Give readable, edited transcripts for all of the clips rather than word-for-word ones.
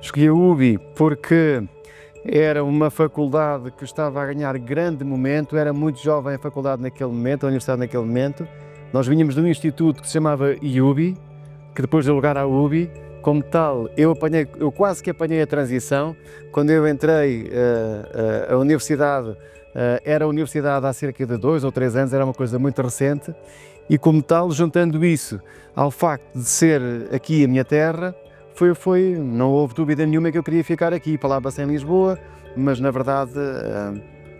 Escolhi a UBI porque era uma faculdade que estava a ganhar grande momento, era muito jovem a faculdade naquele momento, a universidade naquele momento. Nós vínhamos de um instituto que se chamava IUBI, que depois deu lugar à UBI. Como tal, eu quase que apanhei a transição. Quando eu entrei, a universidade era a universidade há cerca de 2 ou 3 anos, era uma coisa muito recente. E como tal, juntando isso ao facto de ser aqui a minha terra, não houve dúvida nenhuma que eu queria ficar aqui. Falava-se em Lisboa, mas na verdade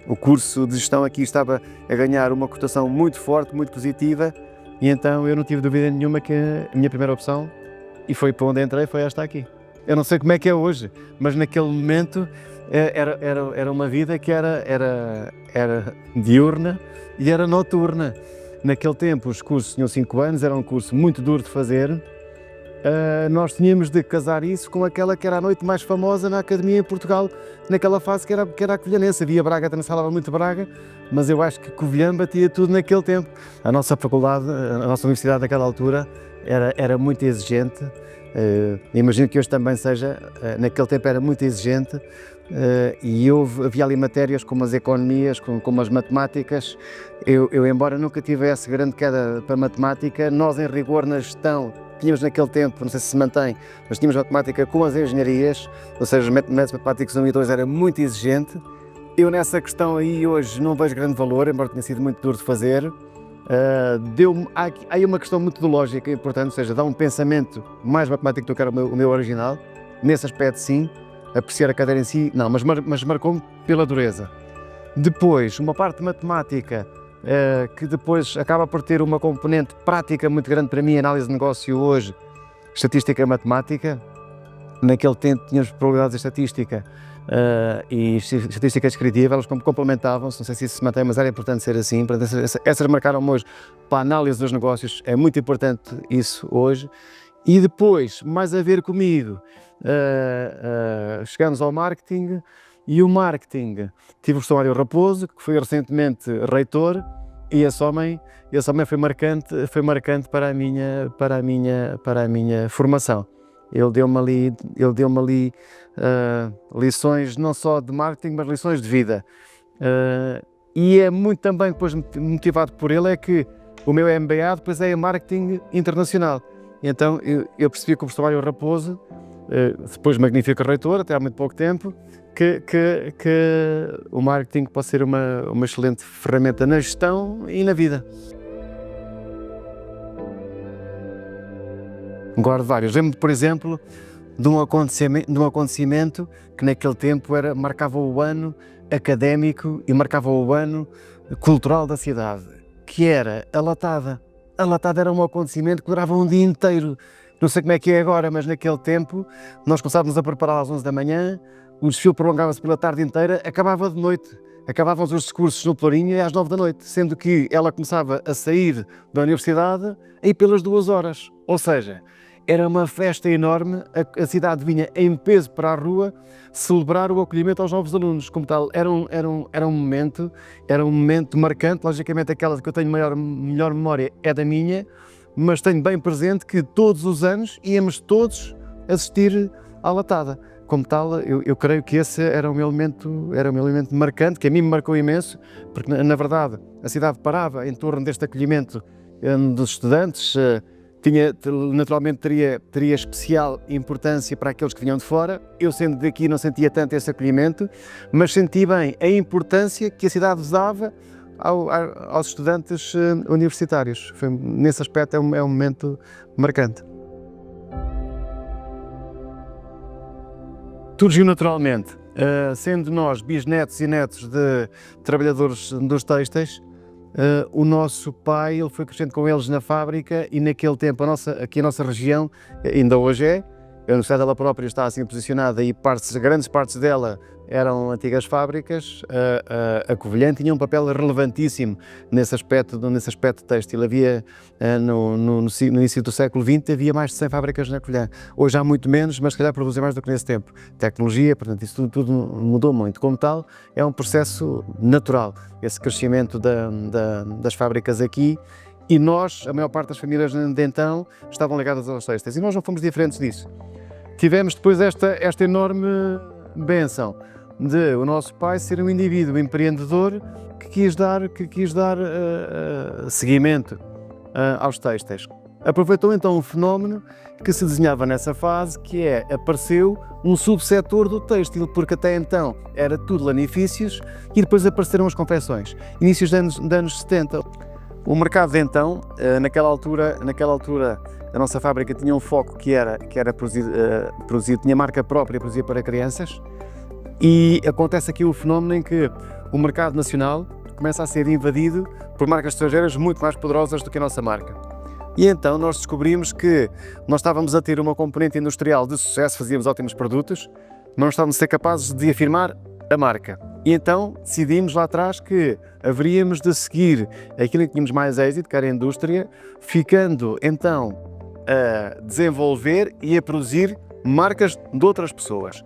o curso de gestão aqui estava a ganhar uma cotação muito forte, muito positiva, e então eu não tive dúvida nenhuma que a minha primeira opção, e foi para onde entrei, foi esta aqui. Eu não sei como é que é hoje, mas naquele momento era uma vida que era diurna e era noturna. Naquele tempo os cursos tinham 5 anos, era um curso muito duro de fazer. Nós tínhamos de casar isso com aquela que era a noite mais famosa na academia em Portugal, naquela fase que era a covilhanense. Havia Braga, também se falava muito Braga, mas eu acho que Covilhã batia tudo naquele tempo. A nossa faculdade, a nossa universidade naquela altura era muito exigente. Imagino que hoje também seja, naquele tempo era muito exigente, e havia ali matérias como as economias, como as matemáticas. Eu, embora nunca tivesse grande queda para matemática, nós em rigor na gestão tínhamos naquele tempo, não sei se se mantém, mas tínhamos matemática com as engenharias, ou seja, os métodos matemáticos 1 e 2 era muito exigente. Eu nessa questão aí hoje não vejo grande valor, embora tenha sido muito duro de fazer. Há aí uma questão metodológica importante, ou seja, dá um pensamento mais matemático do que era o meu original. Nesse aspecto sim, apreciar a cadeira em si, não, mas marcou-me pela dureza. Depois, uma parte matemática, que depois acaba por ter uma componente prática muito grande para mim, análise de negócio hoje, estatística matemática. Naquele tempo tínhamos probabilidades de estatística e estatística descritiva, elas complementavam-se, não sei se isso se mantém, mas era importante ser assim. Essas marcaram-me hoje para a análise dos negócios, é muito importante isso hoje. E depois, mais a ver comigo, chegamos ao marketing. E o marketing, tive o professor Mário Raposo, que foi recentemente reitor, e esse homem foi marcante para a minha formação. Ele deu-me ali lições não só de marketing, mas lições de vida. E é muito também depois motivado por ele, é que o meu MBA depois é em marketing internacional. Então eu percebi que o professor Mário Raposo, depois magnífico reitor, até há muito pouco tempo, que o marketing pode ser uma excelente ferramenta na gestão e na vida. Guardo vários. Lembro-me, por exemplo, de um acontecimento que naquele tempo marcava o ano académico e marcava o ano cultural da cidade, que era a Latada. A Latada era um acontecimento que durava um dia inteiro. Não sei como é que é agora, mas naquele tempo nós começávamos a preparar às 11 da manhã, o desfile prolongava-se pela tarde inteira, acabava de noite. Acabavam os discursos no Pelourinho às 9 da noite, sendo que ela começava a sair da universidade aí pelas 2 horas. Ou seja, era uma festa enorme, a cidade vinha em peso para a rua celebrar o acolhimento aos novos alunos. Como tal, era um momento marcante. Logicamente aquela que eu tenho melhor memória é da minha, mas tenho bem presente que todos os anos íamos todos assistir à Latada. Como tal, eu creio que esse era um elemento marcante, que a mim me marcou imenso, porque na verdade a cidade parava em torno deste acolhimento dos estudantes. Naturalmente teria especial importância para aqueles que vinham de fora. Eu, sendo daqui, não sentia tanto esse acolhimento, mas senti bem a importância que a cidade dava aos estudantes universitários. Nesse aspecto é um momento marcante. Surgiu naturalmente, sendo nós bisnetos e netos de trabalhadores dos têxteis. O nosso pai, ele foi crescendo com eles na fábrica, e naquele tempo aqui a nossa região, ainda hoje a universidade dela própria está assim posicionada, e grandes partes dela eram antigas fábricas. A Covilhã tinha um papel relevantíssimo nesse aspecto têxtil. Havia, no início do século XX, havia mais de 100 fábricas na Covilhã. Hoje há muito menos, mas se calhar produzem mais do que nesse tempo. Tecnologia, portanto, isso tudo mudou muito. Como tal, é um processo natural, esse crescimento das fábricas aqui. E nós, a maior parte das famílias de então, estavam ligadas aos têxteis, e nós não fomos diferentes disso. tivemos depois esta enorme bênção de o nosso pai ser um indivíduo empreendedor que quis dar seguimento aos têxteis. Aproveitou então um fenómeno que se desenhava nessa fase, que apareceu um subsetor do têxtil, porque até então era tudo lanifícios e depois apareceram as confecções, inícios dos anos 70. O mercado de então, naquela altura a nossa fábrica tinha um foco que era produzir, tinha marca própria, produzia para crianças, e acontece aqui o fenómeno em que o mercado nacional começa a ser invadido por marcas estrangeiras muito mais poderosas do que a nossa marca. E então nós descobrimos que nós estávamos a ter uma componente industrial de sucesso, fazíamos ótimos produtos, mas não estávamos a ser capazes de afirmar a marca. E então decidimos lá atrás que haveríamos de seguir aquilo em que tínhamos mais êxito, que era a indústria, ficando então a desenvolver e a produzir marcas de outras pessoas.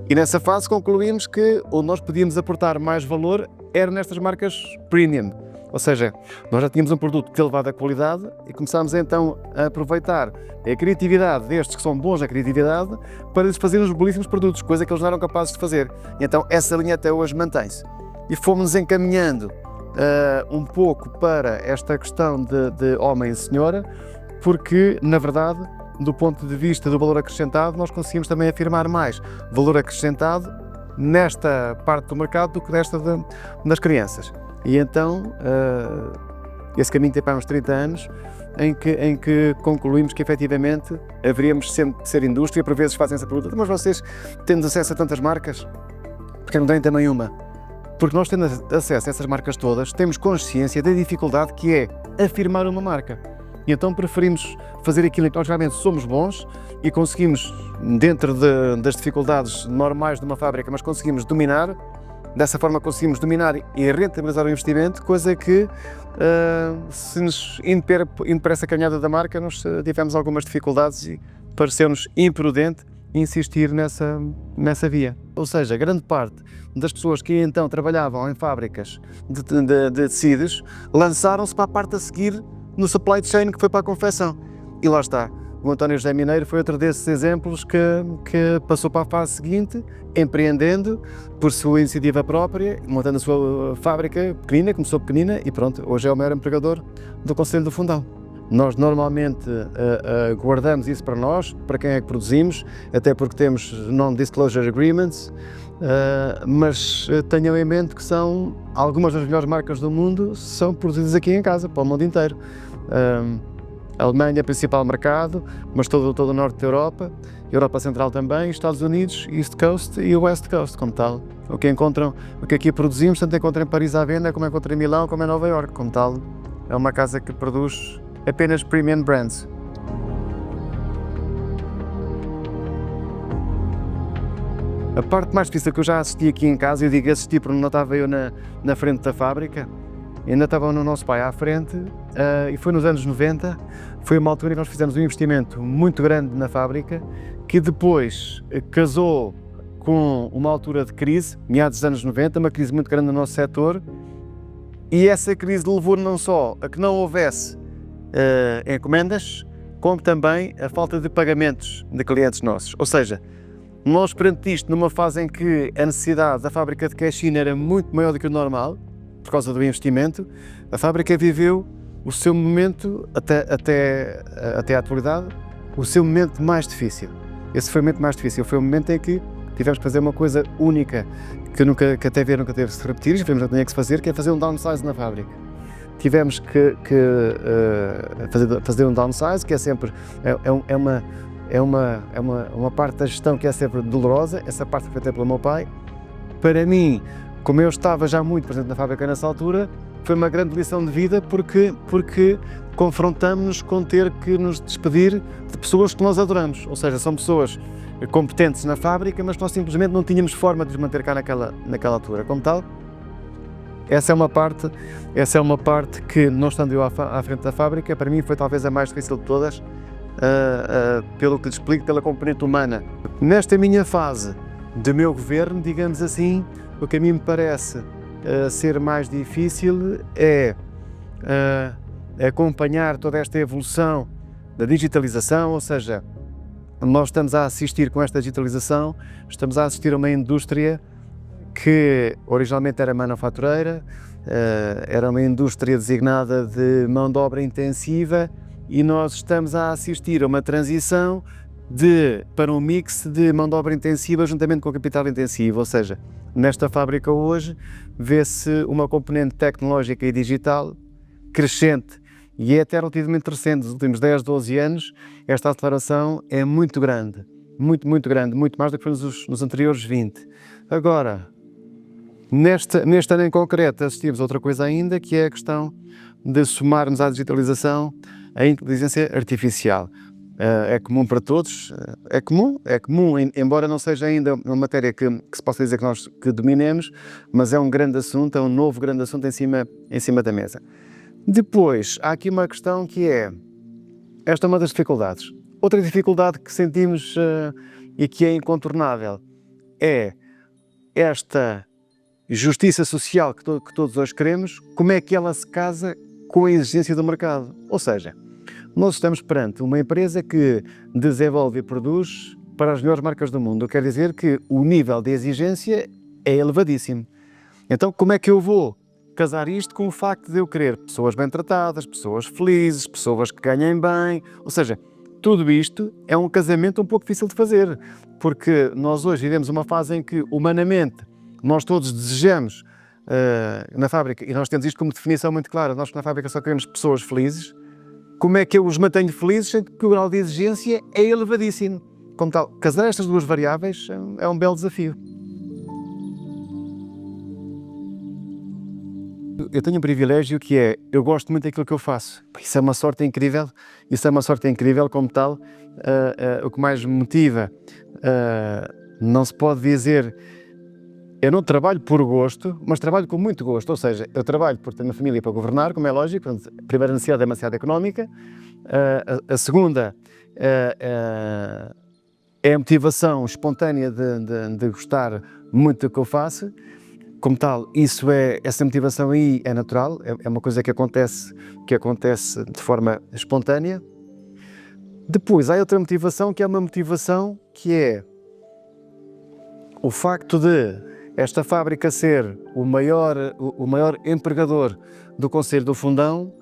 E nessa fase concluímos que onde nós podíamos aportar mais valor era nestas marcas premium. Ou seja, nós já tínhamos um produto de elevada qualidade e começámos então a aproveitar a criatividade destes que são bons na criatividade para lhes fazer uns belíssimos produtos, coisa que eles não eram capazes de fazer. E então essa linha até hoje mantém-se. E fomos encaminhando um pouco para esta questão de homem e senhora, porque, na verdade, do ponto de vista do valor acrescentado, nós conseguimos também afirmar mais valor acrescentado nesta parte do mercado do que desta das crianças. E então, esse caminho tem para uns 30 anos, em que concluímos que efetivamente haveríamos sempre de ser indústria. Por vezes fazem essa pergunta: mas vocês tendo acesso a tantas marcas, porque não têm também uma? Porque nós, tendo acesso a essas marcas todas, temos consciência da dificuldade que é afirmar uma marca. E então preferimos fazer aquilo em que nós realmente somos bons e conseguimos, dentro das dificuldades normais de uma fábrica, mas conseguimos dominar. Dessa forma conseguimos dominar e rentabilizar o investimento, coisa que, se nos indo para essa caminhada da marca, nós tivemos algumas dificuldades e pareceu-nos imprudente insistir nessa via. Ou seja, grande parte das pessoas que então trabalhavam em fábricas de tecidos lançaram-se para a parte a seguir no supply chain, que foi para a confecção. E lá está. O António José Mineiro foi outro desses exemplos que passou para a fase seguinte, empreendendo por sua iniciativa própria, montando a sua fábrica pequenina, começou pequenina e pronto, hoje é o maior empregador do Conselho do Fundão. Nós normalmente guardamos isso para nós, para quem é que produzimos, até porque temos non-disclosure agreements, mas tenham em mente que são algumas das melhores marcas do mundo, são produzidas aqui em casa, para o mundo inteiro. A Alemanha é o principal mercado, mas todo o norte da Europa, Europa Central também, Estados Unidos, East Coast e West Coast, como tal. O que aqui produzimos, tanto encontra em Paris à venda, como encontra em Milão, como em Nova Iorque, como tal. É uma casa que produz apenas premium brands. A parte mais difícil que eu já assisti aqui em casa, eu digo assisti porque não estava eu na frente da fábrica, ainda estava o nosso pai à frente, e foi nos anos 90, foi uma altura em que nós fizemos um investimento muito grande na fábrica, que depois casou com uma altura de crise, meados dos anos 90, uma crise muito grande no nosso setor, e essa crise levou não só a que não houvesse encomendas, como também a falta de pagamentos de clientes nossos. Ou seja, nós perante isto, numa fase em que a necessidade da fábrica de Queixina era muito maior do que o normal, por causa do investimento, a fábrica viveu o seu momento, até à atualidade, o seu momento mais difícil. Esse foi o momento mais difícil, foi o momento em que tivemos que fazer uma coisa única, que até ver nunca teve de se repetir, e tivemos que tinha que se fazer, que é fazer um downsize na fábrica. Tivemos que fazer um downsize, que é sempre uma parte da gestão que é sempre dolorosa, essa parte foi feita pelo meu pai. Para mim, como eu estava já muito presente na fábrica nessa altura, foi uma grande lição de vida porque confrontamos-nos com ter que nos despedir de pessoas que nós adoramos, ou seja, são pessoas competentes na fábrica, mas nós simplesmente não tínhamos forma de os manter cá naquela altura. Como tal, essa é uma parte que, não estando eu à frente da fábrica, para mim foi talvez a mais difícil de todas, pelo que lhe explico, pela componente humana. Nesta minha fase de meu governo, digamos assim, o que a mim me parece ser mais difícil é acompanhar toda esta evolução da digitalização, ou seja, nós estamos a assistir com esta digitalização, estamos a assistir a uma indústria que originalmente era manufatureira, era uma indústria designada de mão de obra intensiva, e nós estamos a assistir a uma transição para um mix de mão de obra intensiva juntamente com capital intensivo, ou seja, nesta fábrica hoje vê-se uma componente tecnológica e digital crescente, e é até relativamente recente, nos últimos 10, 12 anos, esta aceleração é muito grande, muito grande, muito mais do que foi nos anteriores 20. Agora, neste ano em concreto, assistimos a outra coisa ainda, que é a questão de somarmos à digitalização a inteligência artificial. É comum para todos, é comum, embora não seja ainda uma matéria que se possa dizer que nós dominemos, mas é um grande assunto, é um novo grande assunto em cima da mesa. Depois, há aqui uma questão que é, esta é uma das dificuldades. Outra dificuldade que sentimos e que é incontornável é esta justiça social que todos hoje queremos, como é que ela se casa com a exigência do mercado. Ou seja, nós estamos perante uma empresa que desenvolve e produz para as melhores marcas do mundo. Quer dizer que o nível de exigência é elevadíssimo. Então, como é que eu vou casar isto com o facto de eu querer pessoas bem tratadas, pessoas felizes, pessoas que ganhem bem? Ou seja, tudo isto é um casamento um pouco difícil de fazer, porque nós hoje vivemos uma fase em que, humanamente, nós todos desejamos na fábrica, e nós temos isto como definição muito clara, nós na fábrica só queremos pessoas felizes. Como é que eu os mantenho felizes, sendo que o grau de exigência é elevadíssimo? Como tal, casar estas duas variáveis é um belo desafio. Eu tenho um privilégio que é, eu gosto muito daquilo que eu faço. Isso é uma sorte incrível, como tal, o que mais me motiva, não se pode dizer, eu não trabalho por gosto, mas trabalho com muito gosto, ou seja, eu trabalho por ter uma família para governar, como é lógico, a primeira necessidade é uma necessidade económica, a segunda é a motivação espontânea de gostar muito do que eu faço. Como tal, essa motivação aí é natural, é uma coisa que acontece de forma espontânea. Depois há outra motivação, que é uma motivação que é o facto de esta fábrica ser o maior empregador do Concelho do Fundão,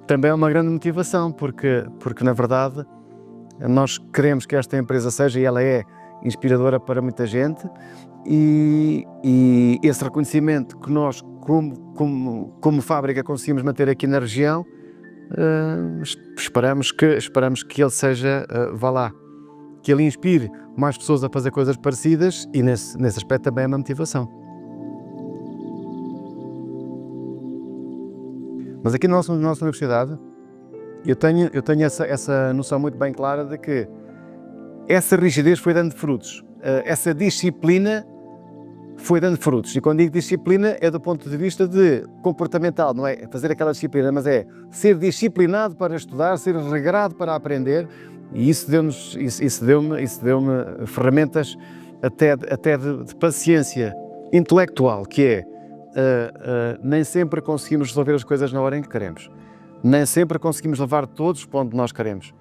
também é uma grande motivação, porque na verdade nós queremos que esta empresa seja, e ela é inspiradora para muita gente, e esse reconhecimento que nós como fábrica conseguimos manter aqui na região, esperamos que ele seja, vá lá, que ele inspire mais pessoas a fazer coisas parecidas, e nesse aspecto também é uma motivação. Mas aqui na nossa universidade, eu tenho essa noção muito bem clara de que essa rigidez foi dando frutos, essa disciplina foi dando frutos. E quando digo disciplina é do ponto de vista de comportamental, não é fazer aquela disciplina, mas é ser disciplinado para estudar, ser regrado para aprender, e isso deu-me ferramentas até de paciência intelectual, que é nem sempre conseguimos resolver as coisas na hora em que queremos, nem sempre conseguimos levar todos para onde nós queremos,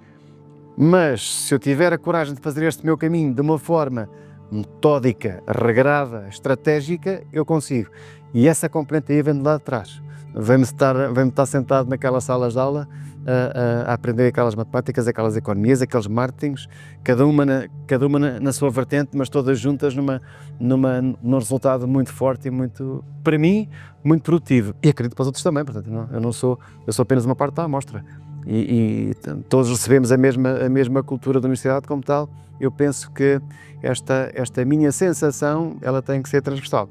mas se eu tiver a coragem de fazer este meu caminho de uma forma metódica, regrada, estratégica, eu consigo. E essa componente aí vem de lá de trás. Vem-me estar sentado naquelas salas de aula a aprender aquelas matemáticas, aquelas economias, aqueles marketings, cada uma na sua vertente, mas todas juntas num resultado muito forte e muito, para mim, muito produtivo. E acredito para os outros também, portanto, eu sou apenas uma parte da amostra. E todos recebemos a mesma cultura da universidade como tal. Eu penso que esta minha sensação, ela tem que ser transversal.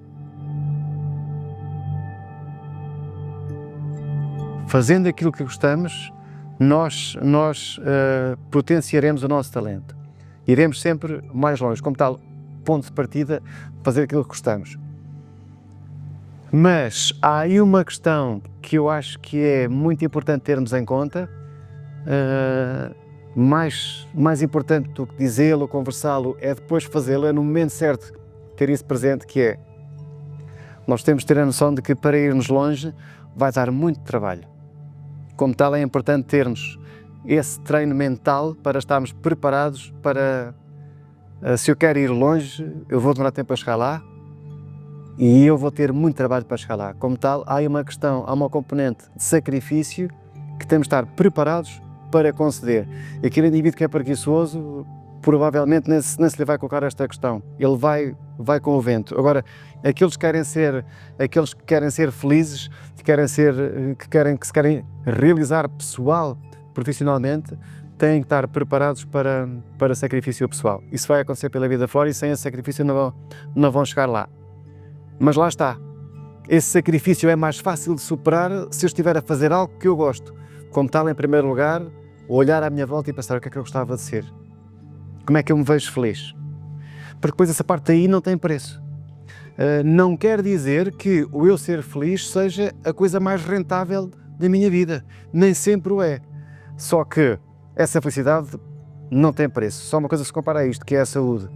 Fazendo aquilo que gostamos, nós potenciaremos o nosso talento. Iremos sempre mais longe, como tal, ponto de partida, fazer aquilo que gostamos. Mas há aí uma questão que eu acho que é muito importante termos em conta, mais importante do que dizê-lo, conversá-lo, é depois fazê-lo, é no momento certo ter isso presente, que é, nós temos de ter a noção de que para irmos longe vai dar muito trabalho. Como tal, é importante termos esse treino mental para estarmos preparados para, se eu quero ir longe, eu vou demorar tempo a chegar lá e eu vou ter muito trabalho para chegar lá. Como tal, há uma componente de sacrifício que temos de estar preparados para conceder. Aquele indivíduo que é preguiçoso, provavelmente nem se lhe vai colocar esta questão. Ele vai com o vento. Agora, aqueles que querem ser felizes, que se querem realizar profissionalmente, têm que estar preparados para sacrifício pessoal. Isso vai acontecer pela vida fora e sem esse sacrifício não vão chegar lá. Mas lá está. Esse sacrifício é mais fácil de superar se eu estiver a fazer algo que eu gosto. Como tal, em primeiro lugar, olhar à minha volta e pensar o que é que eu gostava de ser. Como é que eu me vejo feliz? Porque depois essa parte aí não tem preço. Não quer dizer que o eu ser feliz seja a coisa mais rentável da minha vida. Nem sempre o é. Só que essa felicidade não tem preço. Só uma coisa se compara a isto, que é a saúde.